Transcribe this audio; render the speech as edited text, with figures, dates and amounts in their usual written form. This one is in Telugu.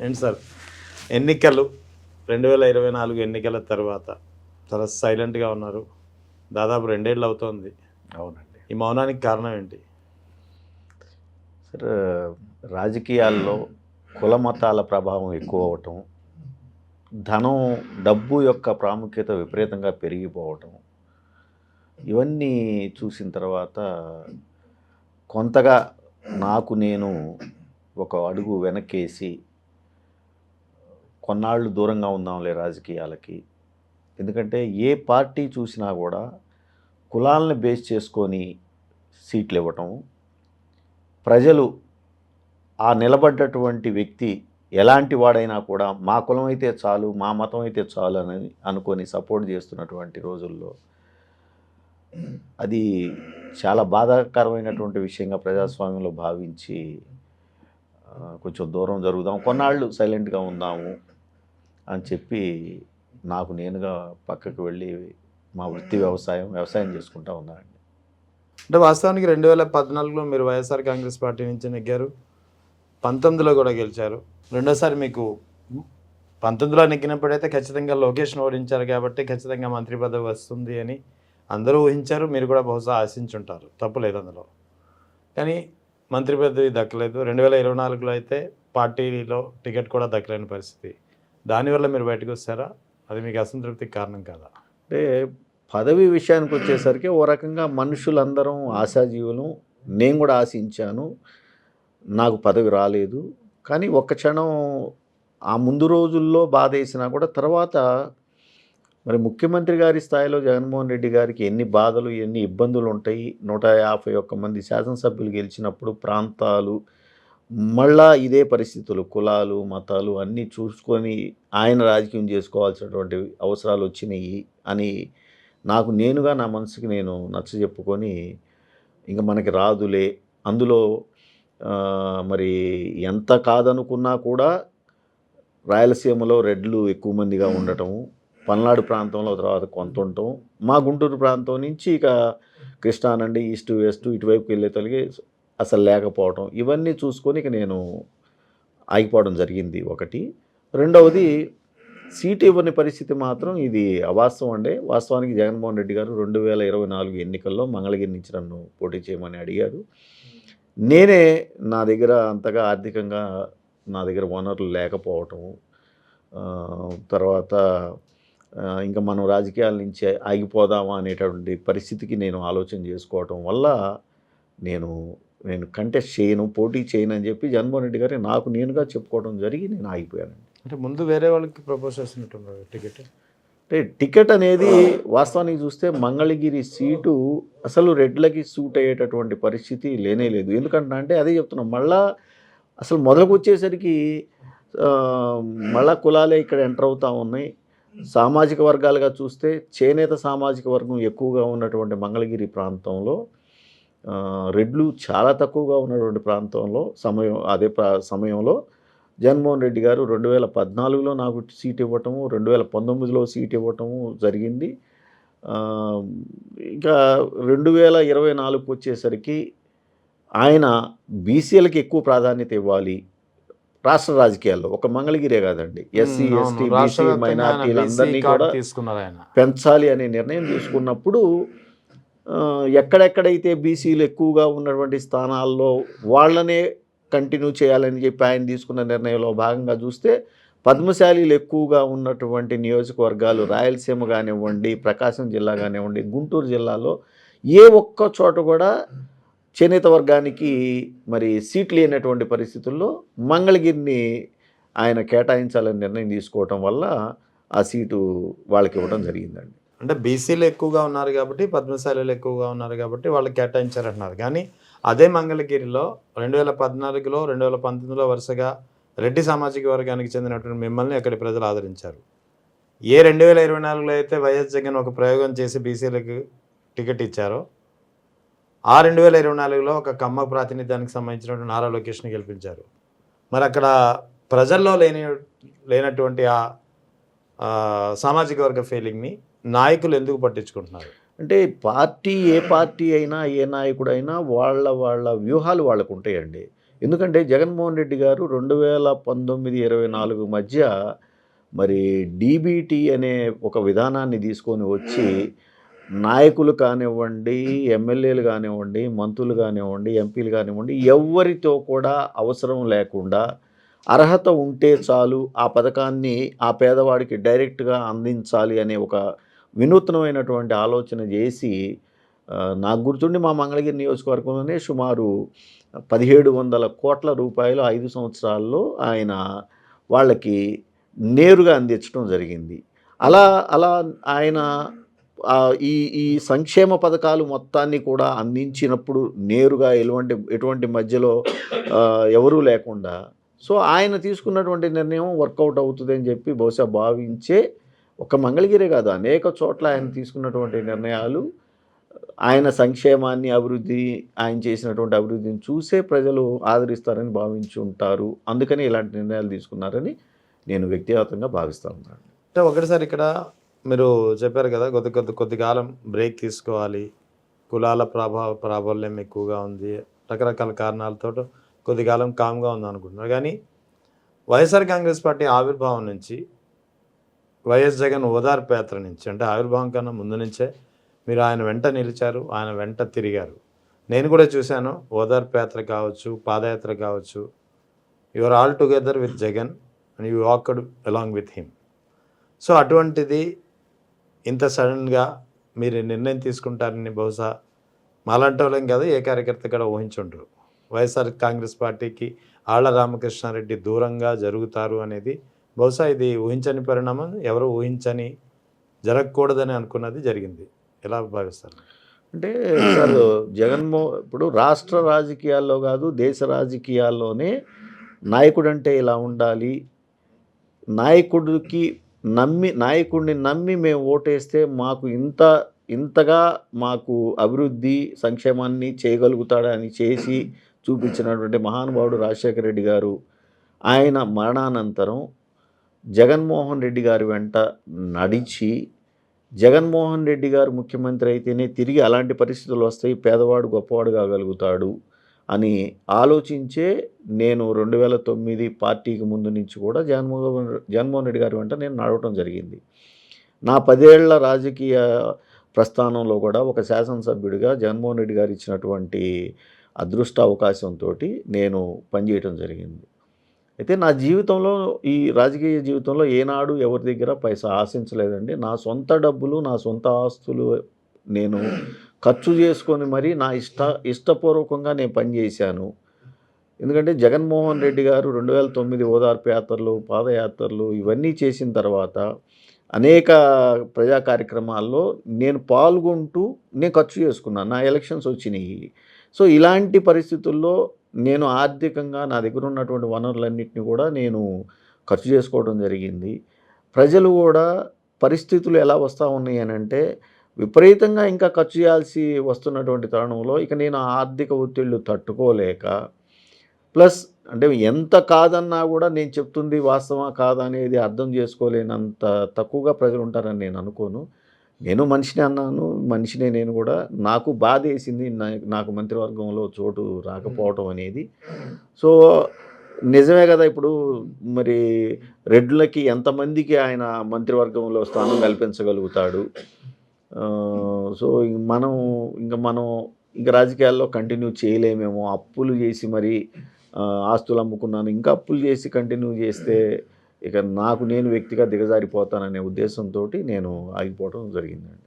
ఏంటి సార్ ఎన్నికలు 2024 ఎన్నికల తర్వాత చాలా సైలెంట్గా ఉన్నారు. దాదాపు 2 ఏళ్ళు అవుతోంది. అవునండి. ఈ మౌనానికి కారణం ఏంటి? సార్, రాజకీయాల్లో కుల మతాల ప్రభావం ఎక్కువ అవటం, ధనం డబ్బు యొక్క ప్రాముఖ్యత విపరీతంగా పెరిగిపోవటం, ఇవన్నీ చూసిన తర్వాత కొంతగా నాకు నేను ఒక అడుగు వెనక్కేసి కొన్నాళ్ళు దూరంగా ఉందాంలే రాజకీయాలకి. ఎందుకంటే ఏ పార్టీ చూసినా కూడా కులాలను బేస్ చేసుకొని సీట్లు ఇవ్వటం, ప్రజలు ఆ నిలబడ్డటువంటి వ్యక్తి ఎలాంటి వాడైనా కూడా మా కులం అయితే చాలు, మా మతం అయితే చాలు అని అనుకొని సపోర్ట్ చేస్తున్నటువంటి రోజుల్లో అది చాలా బాధాకరమైనటువంటి విషయంగా ప్రజాస్వామ్యంలో భావించి కొంచెం దూరం జరుగుదాం, కొన్నాళ్ళు సైలెంట్గా ఉందాము అని చెప్పి నాకు నేనుగా పక్కకు వెళ్ళి మా వృత్తి వ్యవసాయం చేసుకుంటూ ఉన్నానండి. అంటే వాస్తవానికి 2014లో మీరు వైఎస్ఆర్ కాంగ్రెస్ పార్టీ నుంచి నెగ్గారు, 19లో కూడా గెలిచారు. రెండోసారి మీకు 19లో నెగ్గినప్పుడైతే ఖచ్చితంగా లోకేష్ను ఓడించారు కాబట్టి ఖచ్చితంగా మంత్రి పదవి వస్తుంది అని అందరూ ఊహించారు. మీరు కూడా బహుశా ఆశించుంటారు, తప్పులేదు అందులో. కానీ మంత్రి పదవి దక్కలేదు. 2024లో అయితే పార్టీలో టికెట్ కూడా దక్కలేని పరిస్థితి. దానివల్ల మీరు బయటకు వస్తారా? అది మీకు అసంతృప్తికి కారణం కాదా? అంటే పదవి విషయానికి వచ్చేసరికి ఓ రకంగా మనుషులందరం ఆశాజీవులు, నేను కూడా ఆశించాను, నాకు పదవి రాలేదు. కానీ ఒక్క క్షణం ఆ ముందు రోజుల్లో బాధ వేసినా కూడా తర్వాత మరి ముఖ్యమంత్రి గారి స్థాయిలో జగన్మోహన్ రెడ్డి గారికి ఎన్ని బాధలు ఎన్ని ఇబ్బందులు ఉంటాయి. 151 మంది శాసనసభ్యులు గెలిచినప్పుడు ప్రాంతాలు మళ్ళా ఇదే పరిస్థితులు, కులాలు మతాలు అన్నీ చూసుకొని ఆయన రాజకీయం చేసుకోవాల్సినటువంటి అవసరాలు వచ్చినాయి అని నాకు నేనుగా నా మనసుకి నేను నచ్చజెప్పుకొని ఇంక మనకి రాదులే, అందులో మరి ఎంత కాదనుకున్నా కూడా రాయలసీమలో రెడ్లు ఎక్కువ మందిగా ఉండటం, పల్నాడు ప్రాంతంలో తర్వాత కొంత ఉండటం, మా గుంటూరు ప్రాంతం నుంచి ఇక కృష్ణానండి ఈస్ట్ వెస్ట్ ఇటువైపుకి వెళ్ళే తొలగి అసలు లేకపోవటం, ఇవన్నీ చూసుకొని ఇక నేను ఆగిపోవడం జరిగింది ఒకటి. రెండవది సీటు ఇవ్వని పరిస్థితి మాత్రం ఇది అవాస్తవం అండి. వాస్తవానికి జగన్మోహన్ రెడ్డి గారు 2024 ఎన్నికల్లో మంగళగిరి నుంచి నన్ను పోటీ చేయమని అడిగారు. నేనే నా దగ్గర అంతగా ఆర్థికంగా నా దగ్గర వనరులు లేకపోవటం, తర్వాత ఇంకా మనం రాజకీయాల నుంచి ఆగిపోదామా అనేటువంటి పరిస్థితికి నేను ఆలోచన చేసుకోవటం వల్ల నేను కంటెస్ట్ చేయను, పోటీ చేయను అని చెప్పి జగన్మోహన్ రెడ్డి గారు నాకు నేనుగా చెప్పుకోవడం జరిగి నేను ఆగిపోయానండి. అంటే ముందు వేరే వాళ్ళకి ప్రపోజ్ చేస్తున్నట్టున్నారు టికెట్. అంటే టికెట్ అనేది వాస్తవానికి చూస్తే మంగళగిరి సీటు అసలు రెడ్లకి సూట్ అయ్యేటటువంటి పరిస్థితి లేనే లేదు. ఎందుకంటే అదే చెప్తున్నాం, మళ్ళా అసలు మొదలకు వచ్చేసరికి మళ్ళా కులాలే ఇక్కడ ఎంటర్ అవుతూ ఉన్నాయి. సామాజిక వర్గాలుగా చూస్తే చేనేత సామాజిక వర్గం ఎక్కువగా ఉన్నటువంటి మంగళగిరి ప్రాంతంలో రెడ్లు చాలా తక్కువగా ఉన్నటువంటి ప్రాంతంలో సమయంలో జగన్మోహన్ రెడ్డి గారు 2014లో నాకు సీట్ ఇవ్వటము, 2019లో సీట్ ఇవ్వటము జరిగింది. ఇంకా 2024 వచ్చేసరికి ఆయన బీసీలకి ఎక్కువ ప్రాధాన్యత ఇవ్వాలి రాష్ట్ర రాజకీయాల్లో, ఒక మంగళగిరే కాదండి, ఎస్సీ ఎస్టీ బీసీ మైనార్టీలందరినీ కూడా పెంచాలి అనే నిర్ణయం తీసుకున్నప్పుడు ఎక్కడెక్కడైతే బీసీలు ఎక్కువగా ఉన్నటువంటి స్థానాల్లో వాళ్ళనే కంటిన్యూ చేయాలని చెప్పి ఆయన తీసుకున్న నిర్ణయంలో భాగంగా చూస్తే పద్మశాలీలు ఎక్కువగా ఉన్నటువంటి నియోజకవర్గాలు రాయలసీమ కానివ్వండి, ప్రకాశం జిల్లా కానివ్వండి, గుంటూరు జిల్లాలో ఏ ఒక్క చోట కూడా చేనేత వర్గానికి మరి సీట్ లేనటువంటి పరిస్థితుల్లో మంగళగిరిని ఆయన కేటాయించాలని నిర్ణయం తీసుకోవటం వల్ల ఆ సీటు వాళ్ళకి ఇవ్వడం జరిగిందండి. అంటే బీసీలు ఎక్కువగా ఉన్నారు కాబట్టి, పద్మశాలీలు ఎక్కువగా ఉన్నారు కాబట్టి వాళ్ళకి కేటాయించారంటున్నారు. కానీ అదే మంగళగిరిలో 2014లో 2019లో వరుసగా రెడ్డి సామాజిక వర్గానికి చెందినటువంటి మిమ్మల్ని అక్కడి ప్రజలు ఆదరించారు. ఏ 2024లో అయితే వైఎస్ జగన్ ఒక ప్రయోగం చేసి బీసీలకు టికెట్ ఇచ్చారో, ఆ 2024లో ఒక కమ్మ ప్రాతినిధ్యానికి సంబంధించినటువంటి నారా లోకేష్ని గెలిపించారు. మరి అక్కడ ప్రజల్లో లేనటువంటి ఆ సామాజిక వర్గ ఫీలింగ్ని నాయకులు ఎందుకు పట్టించుకుంటున్నారు? అంటే ఏ పార్టీ అయినా ఏ నాయకుడైనా వాళ్ళ వ్యూహాలు వాళ్ళకు ఉంటాయండి. ఎందుకంటే జగన్మోహన్ రెడ్డి గారు 2019-24 మధ్య మరి డీబీటీ అనే ఒక విధానాన్ని తీసుకొని వచ్చి నాయకులు కానివ్వండి, ఎమ్మెల్యేలు కానివ్వండి, మంత్రులు కానివ్వండి, ఎంపీలు కానివ్వండి, ఎవ్వరితో కూడా అవసరం లేకుండా అర్హత ఉంటే చాలు ఆ పథకాన్ని ఆ పేదవాడికి డైరెక్ట్‌గా అందించాలి అనే ఒక వినూత్నమైనటువంటి ఆలోచన చేసి నాకు గుర్తుండి మా మంగళగిరి నియోజకవర్గంలోనే సుమారు 1700 కోట్ల రూపాయలు 5 సంవత్సరాల్లో ఆయన వాళ్ళకి నేరుగా అందించడం జరిగింది. అలా అలా ఆయన ఈ ఈ సంక్షేమ పథకాలు మొత్తాన్ని కూడా అందించినప్పుడు నేరుగా ఎటువంటి మధ్యలో ఎవరూ లేకుండా సో ఆయన తీసుకున్నటువంటి నిర్ణయం వర్కౌట్ అవుతుందని చెప్పి బహుశా భావించే ఒక మంగళగిరే కాదు అనేక చోట్ల ఆయన తీసుకున్నటువంటి నిర్ణయాలు ఆయన సంక్షేమాన్ని ఆయన చేసినటువంటి అభివృద్ధిని చూసే ప్రజలు ఆదరిస్తారని భావించి ఉంటారు. అందుకని ఇలాంటి నిర్ణయాలు తీసుకున్నారని నేను వ్యక్తిగతంగా భావిస్తూ ఉన్నాను. అంటే ఒకటిసారి ఇక్కడ మీరు చెప్పారు కదా, కొద్ది కాలం బ్రేక్ తీసుకోవాలి, కులాల ప్రాబల్యం ఎక్కువగా ఉంది, రకరకాల కారణాలతో కొద్ది కాలం కామ్గా ఉంది అనుకుంటున్నారు. కానీ వైఎస్ఆర్ కాంగ్రెస్ పార్టీ ఆవిర్భావం నుంచి వైఎస్ జగన్ ఓదార్పు యాత్ర నుంచి, అంటే ఆవిర్భావం కన్నా ముందు నుంచే మీరు ఆయన వెంట నిలిచారు, ఆయన వెంట తిరిగారు. నేను కూడా చూశాను, ఓదార్పు యాత్ర కావచ్చు, పాదయాత్ర కావచ్చు. You are all together with Jagan and you walked along with him. So అటువంటిది ఇంత సడన్గా మీరు నిర్ణయం తీసుకుంటారని బహుశా మాలాంటి వాళ్ళం కాదు, ఏ కార్యకర్త కూడా ఊహించుంటారు. వైఎస్ఆర్ కాంగ్రెస్ పార్టీకి ఆళ్ల రామకృష్ణారెడ్డి దూరంగా జరుగుతారు అనేది బహుశా ఇది ఊహించని పరిణామం, ఎవరు ఊహించని, జరగకూడదని అనుకున్నది జరిగింది. ఎలా భావిస్తారు? అంటే సార్ ఇప్పుడు రాష్ట్ర రాజకీయాల్లో కాదు దేశ రాజకీయాల్లోనే నాయకుడు అంటే ఇలా ఉండాలి, నాయకుడిని నమ్మి మేము ఓటేస్తే మాకు ఇంతగా మాకు అభివృద్ధి సంక్షేమాన్ని చేయగలుగుతాడని చేసి చూపించినటువంటి మహానుభావుడు రాజశేఖర రెడ్డి గారు ఆయన మరణానంతరం జగన్మోహన్ రెడ్డి గారి వెంట నడిచి జగన్మోహన్ రెడ్డి గారు ముఖ్యమంత్రి అయితేనే తిరిగి అలాంటి పరిస్థితులు వస్తాయి, పేదవాడు గొప్పవాడు కాగలుగుతాడు ఆలోచించే నేను 2009 పార్టీకి ముందు నుంచి కూడా జగన్మోహన్ రెడ్డి గారి వెంట నేను నడవటం జరిగింది. నా 10 ఏళ్ల రాజకీయ ప్రస్థానంలో కూడా ఒక శాసనసభ్యుడిగా జగన్మోహన్ రెడ్డి గారు ఇచ్చినటువంటి అదృష్ట అవకాశంతో నేను పనిచేయటం జరిగింది. అయితే నా జీవితంలో ఈ రాజకీయ జీవితంలో ఏనాడు ఎవరి దగ్గర పైసా ఆశించలేదండి. నా సొంత డబ్బులు, నా సొంత ఆస్తులు నేను ఖర్చు చేసుకొని మరి నా ఇష్టపూర్వకంగా నేను పనిచేశాను. ఎందుకంటే జగన్మోహన్ రెడ్డి గారు 2009 ఓదార్పు యాత్రలు, పాదయాత్రలు ఇవన్నీ చేసిన తర్వాత అనేక ప్రజా కార్యక్రమాల్లో నేను పాల్గొంటూ నేను ఖర్చు చేసుకున్నాను. నా ఎలక్షన్స్ వచ్చినాయి. సో ఇలాంటి పరిస్థితుల్లో నేను ఆర్థికంగా నా దగ్గర ఉన్నటువంటి వనరులన్నింటినీ కూడా నేను ఖర్చు చేసుకోవడం జరిగింది. ప్రజలు కూడా పరిస్థితులు ఎలా వస్తూ ఉన్నాయి అని అంటే విపరీతంగా ఇంకా ఖర్చు చేయాల్సి వస్తున్నటువంటి తరుణంలో ఇక నేను ఆర్థిక ఒత్తిళ్లు తట్టుకోలేక ప్లస్ అంటే ఎంత కాదన్నా కూడా నేను చెప్తుంది వాస్తవా కాదా అనేది అర్థం చేసుకోలేనంత తక్కువగా ప్రజలు ఉంటారని నేను అనుకోను. నేను మనిషిని అన్నాను, మనిషినే నేను కూడా. నాకు బాధ వేసింది నాకు మంత్రివర్గంలో చోటు రాకపోవటం అనేది. సో నిజమే కదా, ఇప్పుడు మరి రెడ్లకి ఎంతమందికి ఆయన మంత్రివర్గంలో స్థానం కల్పించగలుగుతాడు. సో మనం ఇంకా రాజకీయాల్లో కంటిన్యూ చేయలేమేమో, అప్పులు చేసి మరి ఆస్తులు అమ్ముకున్నాను, ఇంకా అప్పులు చేసి కంటిన్యూ చేస్తే ఇక నేను వ్యక్తిగా దిగజారిపోతాననే ఉద్దేశంతో నేను ఆగిపోవడం జరిగిందండి.